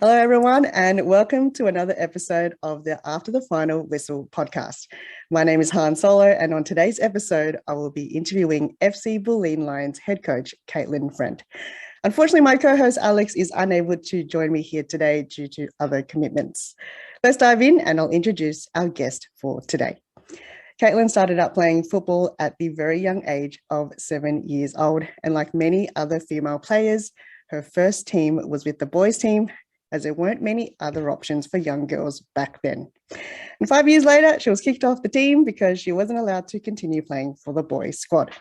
Hello, everyone, and welcome to another episode of the After the Final Whistle podcast. My name is Han Solo, and on today's episode, I will be interviewing FC Bulleen Lions head coach, Caitlin Friend. Unfortunately, my co-host Alex is unable to join me here today due to other commitments. Let's dive in, and I'll introduce our guest for today. Caitlin started out playing football at the very young age of 7 years old, and like many other female players, her first team was with the boys' team, as there weren't many other options for young girls back then. And 5 years later, she was kicked off the team because she wasn't allowed to continue playing for the boys' squad.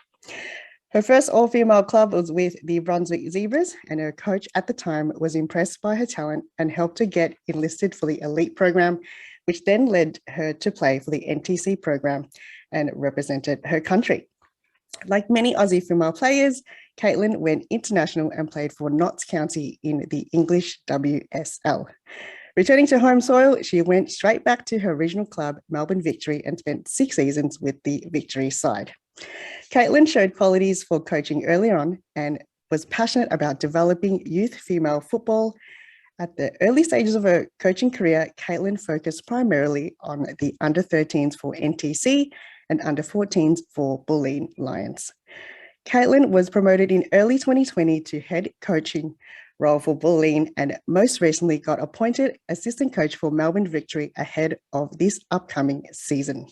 Her first all-female club was with the Brunswick Zebras, and her coach at the time was impressed by her talent and helped her get enlisted for the elite program, which then led her to play for the NTC program and represented her country. Like many Aussie female players, Caitlin went international and played for Notts County in the English WSL. Returning to home soil, she went straight back to her original club, Melbourne Victory, and spent 6 seasons with the Victory side. Caitlin showed qualities for coaching early on and was passionate about developing youth female football. At the early stages of her coaching career, Caitlin focused primarily on the under-13s for NTC and under-14s for Bulleen Lions. Caitlin was promoted in early 2020 to head coaching role for Bulleen and most recently got appointed assistant coach for Melbourne Victory ahead of this upcoming season.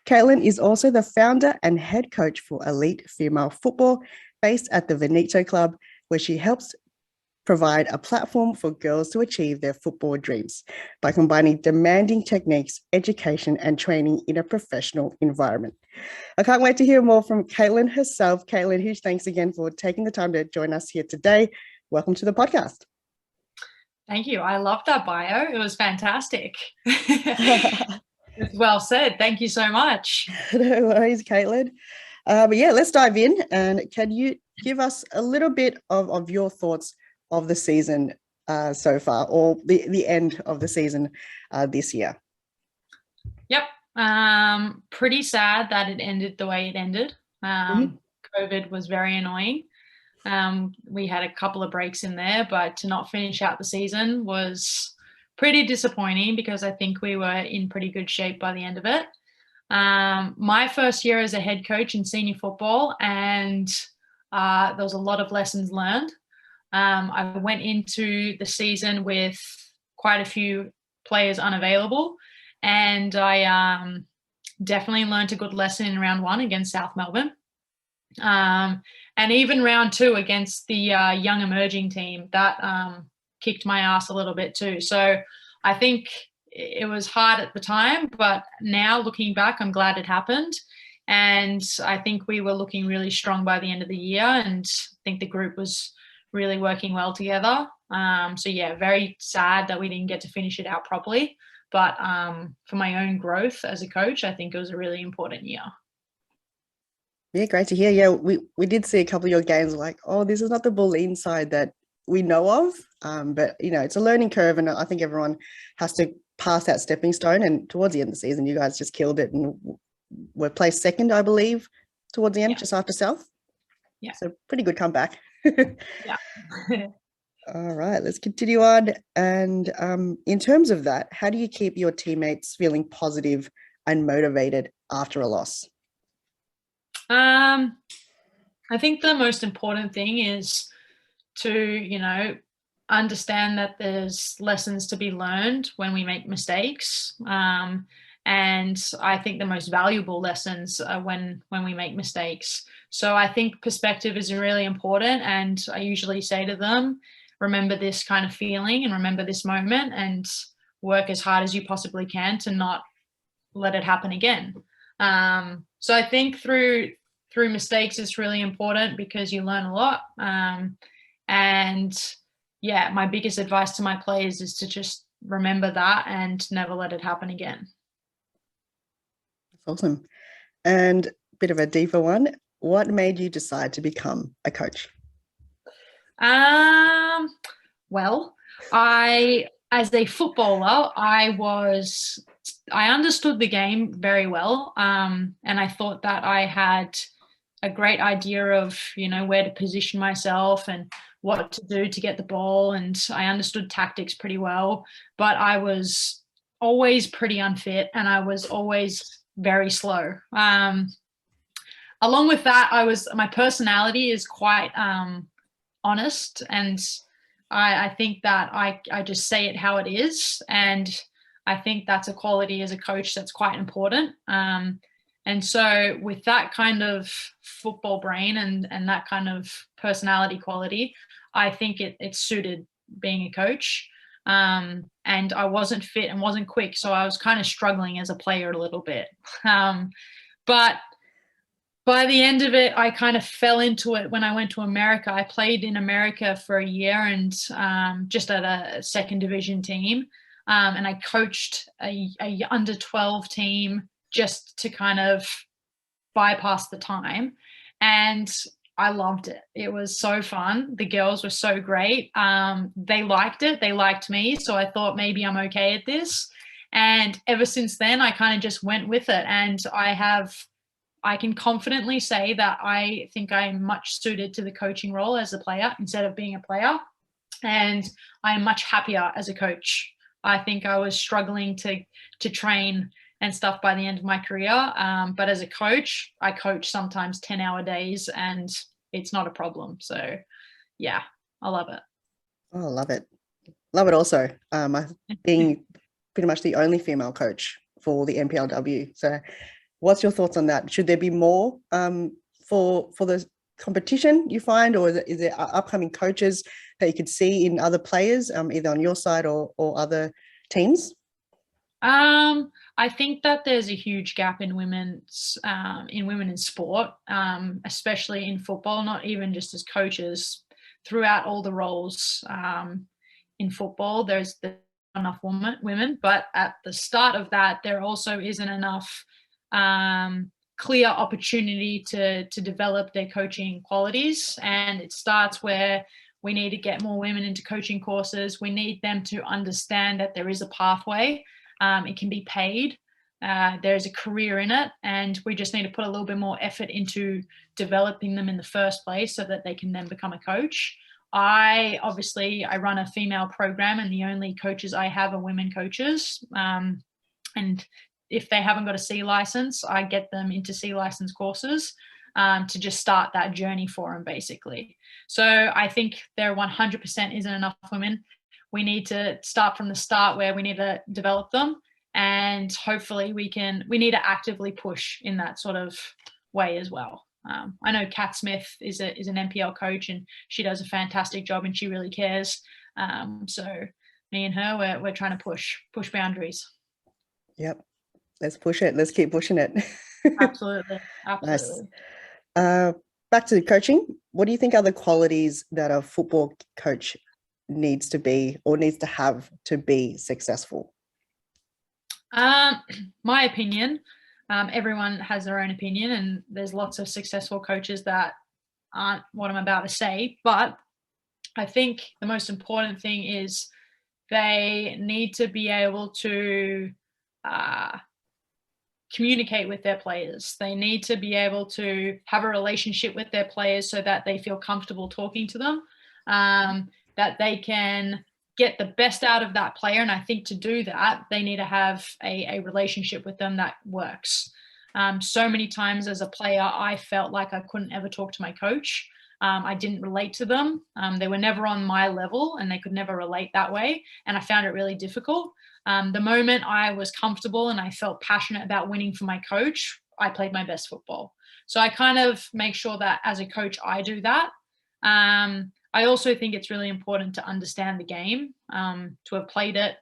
Caitlin is also the founder and head coach for Elite Female Football based at the Veneto Club, where she helps provide a platform for girls to achieve their football dreams by combining demanding techniques, education, and training in a professional environment. I can't wait to hear more from Caitlin herself. Caitlin, huge thanks again for taking the time to join us here today. Welcome to the podcast. Thank you. I loved that bio. It was fantastic. It's well said. Thank you so much. No worries, Caitlin. But yeah, let's dive in. And can you give us a little bit of your thoughts of the season so far, or the end of the season this year? Yep. Pretty sad that it ended the way it ended. COVID was very annoying. We had a couple of breaks in there, but to not finish out the season was pretty disappointing because I think we were in pretty good shape by the end of it. My first year as a head coach in senior football, and there was a lot of lessons learned. I went into the season with quite a few players unavailable, and I definitely learned a good lesson in round one against South Melbourne. And even round two against the young emerging team, that kicked my ass a little bit too. So I think it was hard at the time, but now looking back, I'm glad it happened. And I think we were looking really strong by the end of the year, and I think the group was really working well together. So yeah, very sad that we didn't get to finish it out properly. But for my own growth as a coach, I think it was a really important year. Yeah, great to hear. Yeah, we did see a couple of your games like, oh, this is not the Bulleen side that we know of. But, you know, it's a learning curve, and I think everyone has to pass that stepping stone. And towards the end of the season, you guys just killed it and were placed second, I believe, towards the end, just after South. Yeah. So pretty good comeback. Yeah. All right, let's continue on. And in terms of that, how do you keep your teammates feeling positive and motivated after a loss? I think the most important thing is to, understand that there's lessons to be learned when we make mistakes. And I think the most valuable lessons are when we make mistakes. So I think perspective is really important. And I usually say to them, remember this kind of feeling and remember this moment and work as hard as you possibly can to not let it happen again. So I think through mistakes is really important because you learn a lot. And yeah, my biggest advice to my players is to just remember that and never let it happen again. That's awesome. And a bit of a deeper one. What made you decide to become a coach? Well, as a footballer, I understood the game very well. And I thought that I had a great idea of, where to position myself and what to do to get the ball, and I understood tactics pretty well, but I was always pretty unfit and I was always very slow. Along with that, my personality is quite honest, and I think that I just say it how it is, and I think that's a quality as a coach that's quite important. And so with that kind of football brain and that kind of personality quality, I think it suited being a coach. And I wasn't fit and wasn't quick, so I was kind of struggling as a player a little bit. But by the end of it, I kind of fell into it when I went to America. I played in America for a year and just at a second division team. And I coached a under 12 team just to kind of bypass the time. And I loved it. It was so fun. The girls were so great. They liked it. They liked me. So I thought maybe I'm okay at this. And ever since then, I kind of just went with it. And I can confidently say that I think I'm much suited to the coaching role as a player instead of being a player. And I'm much happier as a coach. I think I was struggling to train and stuff by the end of my career. But as a coach, I coach sometimes 10-hour days and it's not a problem. So yeah, I love it. Oh, I love it. Love it also. Being pretty much the only female coach for the NPLW. So what's your thoughts on that? Should there be more for the competition, you find, or is there upcoming coaches that you could see in other players, either on your side or other teams? I think that there's a huge gap in women in sport, especially in football, not even just as coaches, throughout all the roles in football. There's enough women, but at the start of that, there also isn't enough clear opportunity to develop their coaching qualities. And it starts where we need to get more women into coaching courses. We need them to understand that there is a pathway. It can be paid. There's a career in it, and we just need to put a little bit more effort into developing them in the first place so that they can then become a coach. I run a female program, and the only coaches I have are women coaches. And if they haven't got a C license, I get them into C license courses to just start that journey for them, basically. So I think there 100% isn't enough women. We need to start from the start where we need to develop them, and hopefully we need to actively push in that sort of way as well. I know Kat Smith is an NPL coach, and she does a fantastic job, and she really cares. So me and her, we're trying to push boundaries. Yep. Let's push it. Let's keep pushing it. Absolutely. Nice. Back to coaching. What do you think are the qualities that a football coach needs to be or needs to have to be successful? My opinion, everyone has their own opinion, and there's lots of successful coaches that aren't what I'm about to say, but I think the most important thing is they need to be able to communicate with their players. They need to be able to have a relationship with their players so that they feel comfortable talking to them, that they can get the best out of that player. And I think to do that, they need to have a relationship with them that works. So many times as a player, I felt like I couldn't ever talk to my coach. I didn't relate to them. They were never on my level, and they could never relate that way. And I found it really difficult. The moment I was comfortable and I felt passionate about winning for my coach, I played my best football. So I kind of make sure that as a coach, I do that. I also think it's really important to understand the game, to have played it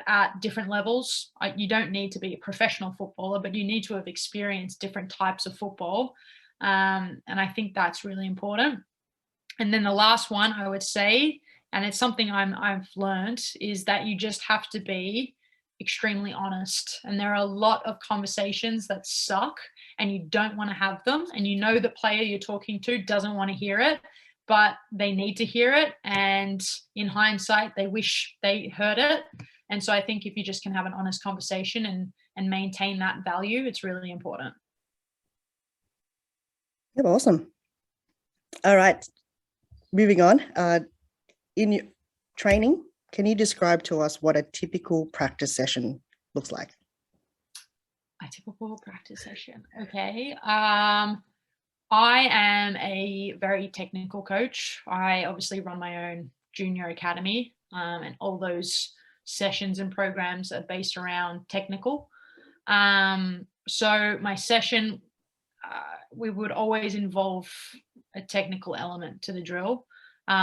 at different levels. You don't need to be a professional footballer, but you need to have experienced different types of football. And I think that's really important. And then the last one I would say, and it's something I've learned, is that you just have to be extremely honest. And there are a lot of conversations that suck and you don't want to have them. And you know the player you're talking to doesn't want to hear it, but they need to hear it. And in hindsight, they wish they heard it. And so I think if you just can have an honest conversation and maintain that value, it's really important. Yeah, awesome. All right. moving on, in your training, can you describe to us what a typical practice session looks like? A typical practice session. Okay. I am a very technical coach. I obviously run my own junior academy, and all those sessions and programs are based around technical. So my session, we would always involve a technical element to the drill,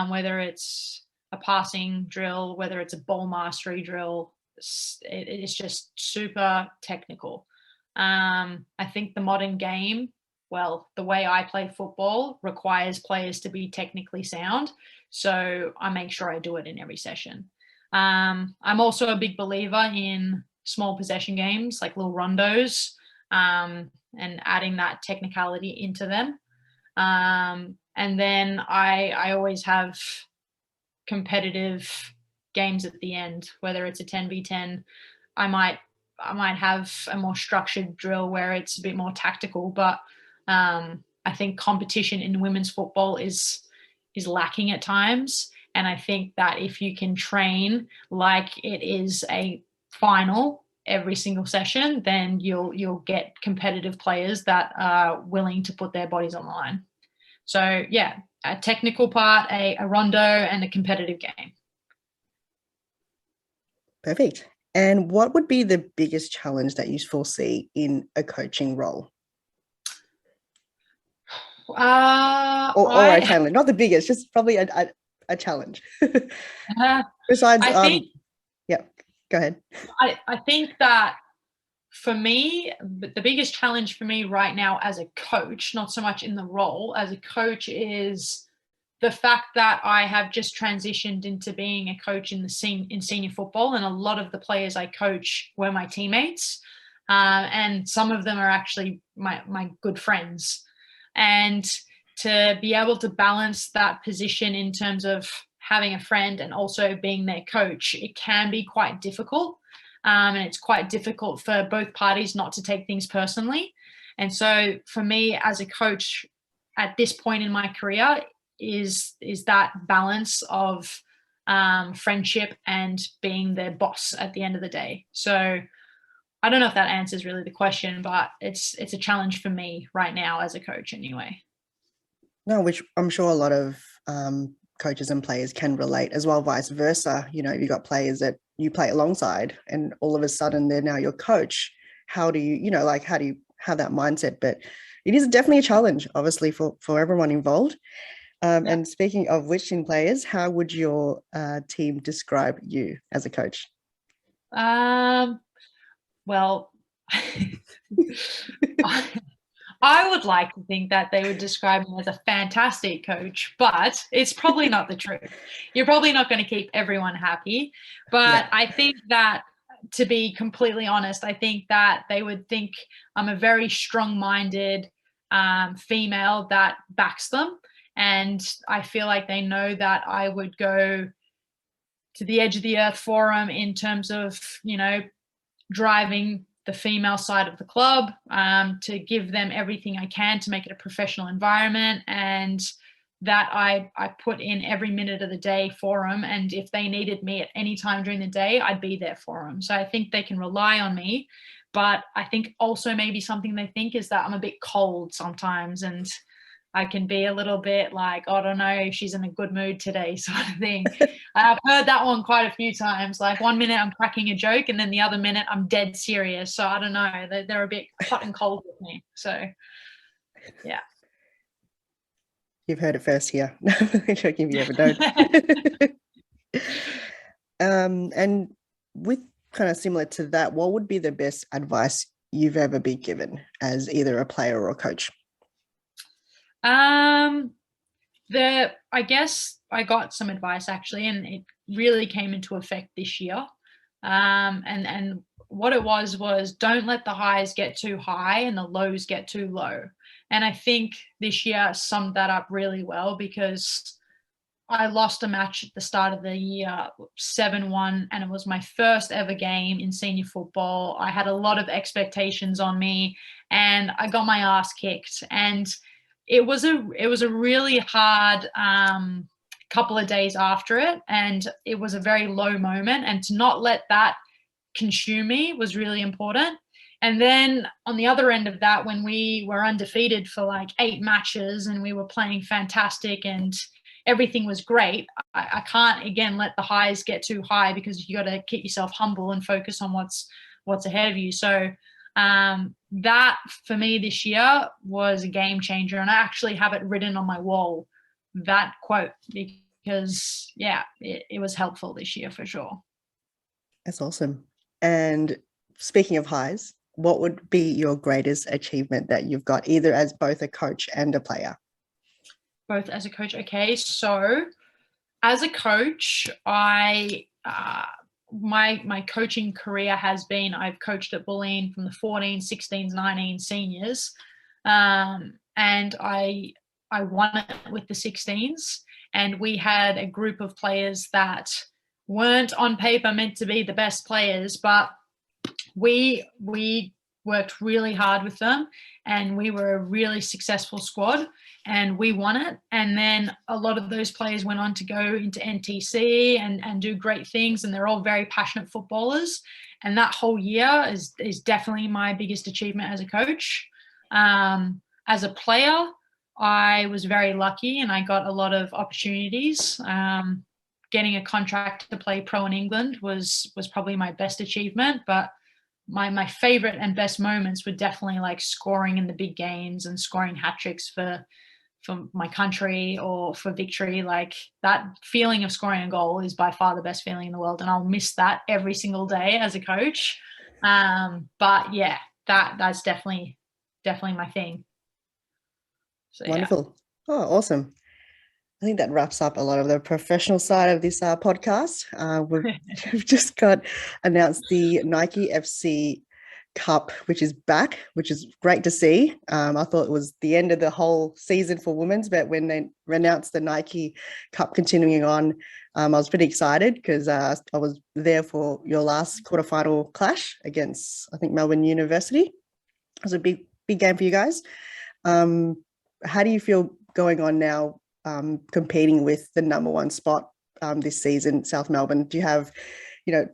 whether it's a passing drill, whether it's a ball mastery drill. It's just super technical. I think the modern game, well, the way I play football requires players to be technically sound. So I make sure I do it in every session. I'm also a big believer in small possession games like little rondos, and adding that technicality into them. And then I always have competitive games at the end, whether it's a 10v10. I might have a more structured drill where it's a bit more tactical, but I think competition in women's football is lacking at times. And I think that if you can train like it is a final every single session, then you'll get competitive players that are willing to put their bodies on the line. So yeah, a technical part, a rondo, and a competitive game. Perfect. And what would be the biggest challenge that you foresee in a coaching role? Or a challenge, not the biggest, just probably a challenge. Besides, I think, yeah, go ahead. I think that for me, the biggest challenge for me right now as a coach, not so much in the role as a coach, is the fact that I have just transitioned into being a coach in senior football, and a lot of the players I coach were my teammates, and some of them are actually my good friends. And to be able to balance that position in terms of having a friend and also being their coach, it can be quite difficult. And it's quite difficult for both parties not to take things personally. And so for me as a coach at this point in my career is that balance of friendship and being their boss at the end of the day. So I don't know if that answers really the question, but it's a challenge for me right now as a coach anyway. No, which I'm sure a lot of coaches and players can relate as well, vice versa. You know, you've got players that you play alongside and all of a sudden they're now your coach. How do you have that mindset? But it is definitely a challenge, obviously, for everyone involved. Yeah. And speaking of which, in players, how would your team describe you as a coach? Well, I would like to think that they would describe me as a fantastic coach, but it's probably not the truth. You're probably not going to keep everyone happy. But yeah. I think that, to be completely honest, I think that they would think I'm a very strong-minded female that backs them. And I feel like they know that I would go to the edge of the earth for them in terms of, you know, driving the female side of the club, to give them everything I can to make it a professional environment, and that I put in every minute of the day for them. And if they needed me at any time during the day, I'd be there for them. So I think they can rely on me. But I think also maybe something they think is that I'm a bit cold sometimes, and I can be a little bit like, oh, I don't know if she's in a good mood today, sort of thing. I've heard that one quite a few times. Like one minute I'm cracking a joke and then the other minute I'm dead serious. So I don't know. They're a bit hot and cold with me. So, yeah. You've heard it first here. Joking if you ever don't. And with kind of similar to that, what would be the best advice you've ever been given as either a player or a coach? I guess I got some advice actually, and it really came into effect this year. And what it was don't let the highs get too high and the lows get too low. And I think this year summed that up really well, because I lost a match at the start of the year, 7-1, and it was my first ever game in senior football. I had a lot of expectations on me and I got my ass kicked. And it was a really hard couple of days after it, and it was a very low moment, and to not let that consume me was really important. And then on the other end of that, when we were undefeated for like 8 matches and we were playing fantastic and everything was great, I can't, again, let the highs get too high, because you got to keep yourself humble and focus on what's ahead of you. So that for me this year was a game changer. And I actually have it written on my wall, that quote, because it was helpful this year for sure. That's awesome. And speaking of highs, what would be your greatest achievement that you've got, either as both a coach and a player? Both as a coach. Okay, so as a coach, my coaching career has been, I've coached at Bulleen from the 14, 16s, 19 seniors, and I won it with the 16s, and we had a group of players that weren't on paper meant to be the best players, but we worked really hard with them, and we were a really successful squad, and we won it. And then a lot of those players went on to go into NTC and do great things, and they're all very passionate footballers. And that whole year is definitely my biggest achievement as a coach. As a player, I was very lucky and I got a lot of opportunities. Getting a contract to play pro in England was probably my best achievement, but my favorite and best moments were definitely like scoring in the big games and scoring hat tricks for my country or for victory. Like, that feeling of scoring a goal is by far the best feeling in the world, and I'll miss that every single day as a coach. But yeah, that's definitely my thing. So, wonderful. Yeah. Oh, awesome. I think that wraps up a lot of the professional side of this podcast. We've just got announced the Nike FC Cup, which is back, which is great to see. I thought it was the end of the whole season for women's, but when they announced the Nike Cup continuing on, I was pretty excited, because I was there for your last quarterfinal clash against, I think, Melbourne University. It was a big game for you guys. How do you feel going on now, competing with the number 1 spot this season, South Melbourne? Do you have,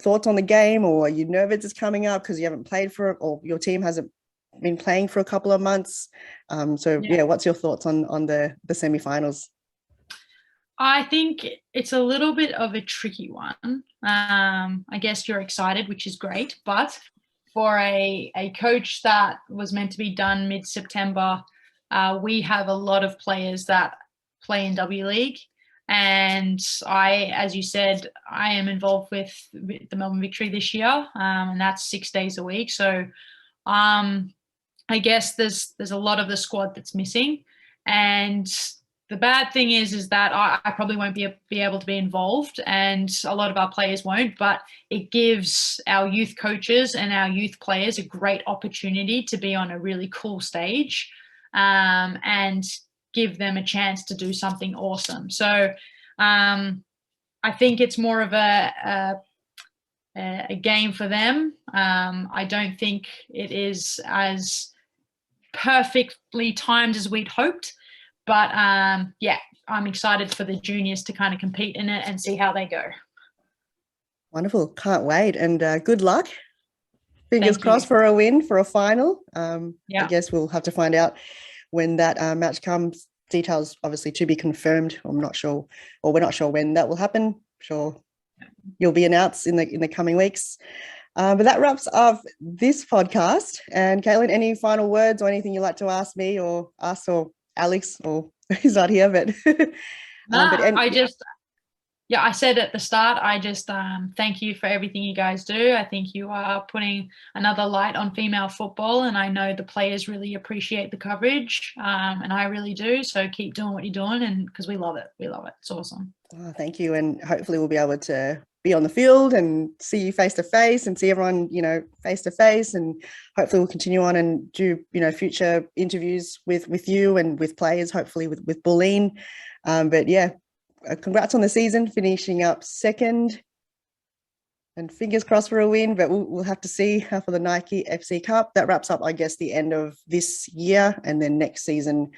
thoughts on the game, or are you nervous it's coming up because you haven't played for it, or your team hasn't been playing for a couple of months? What's your thoughts on the semi-finals? I think it's a little bit of a tricky one. I guess you're excited, which is great, but for a coach that was meant to be done mid-September, we have a lot of players that play in W League, and as you said, I am involved with the Melbourne Victory this year, and that's 6 days a week. So I guess there's a lot of the squad that's missing, and the bad thing is that I probably won't be able to be involved, and a lot of our players won't, but it gives our youth coaches and our youth players a great opportunity to be on a really cool stage, and give them a chance to do something awesome. So I think it's more of a game for them. I don't think it is as perfectly timed as we'd hoped, but I'm excited for the juniors to kind of compete in it and see how they go. Wonderful. Can't wait. And good luck. Fingers crossed for a win, for a final. I guess we'll have to find out when that match comes. Details obviously to be confirmed. I'm not sure, or we're not sure when that will happen. I'm sure you'll be announced in the coming weeks. But that wraps up this podcast. And Caitlin, any final words or anything you'd like to ask me or us or Alex, or he's not here, but I said at the start, I just thank you for everything you guys do. I think you are putting another light on female football, and I know the players really appreciate the coverage, and I really do. So keep doing what you're doing, and because we love it. It's awesome. Oh, thank you. And hopefully we'll be able to be on the field and see you face to face and see everyone, face to face, and hopefully we'll continue on and do, future interviews with you and with players, hopefully with Bulleen. Congrats on the season, finishing up second And fingers crossed for a win, but we'll have to see for the Nike FC Cup. That wraps up, I guess, the end of this year, and then next season,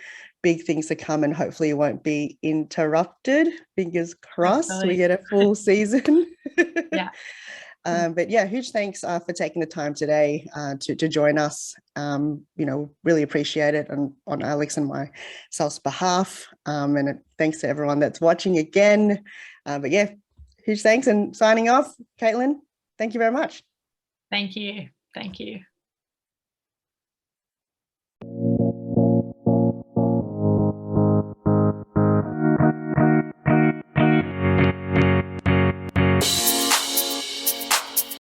big things to come, and hopefully it won't be interrupted. Fingers crossed. Hopefully. We get a full season. Yeah. But yeah, huge thanks for taking the time today to join us. Really appreciate it on Alex and myself's behalf. And thanks to everyone that's watching again. But yeah, huge thanks, and signing off, Caitlin. Thank you very much. Thank you. Thank you.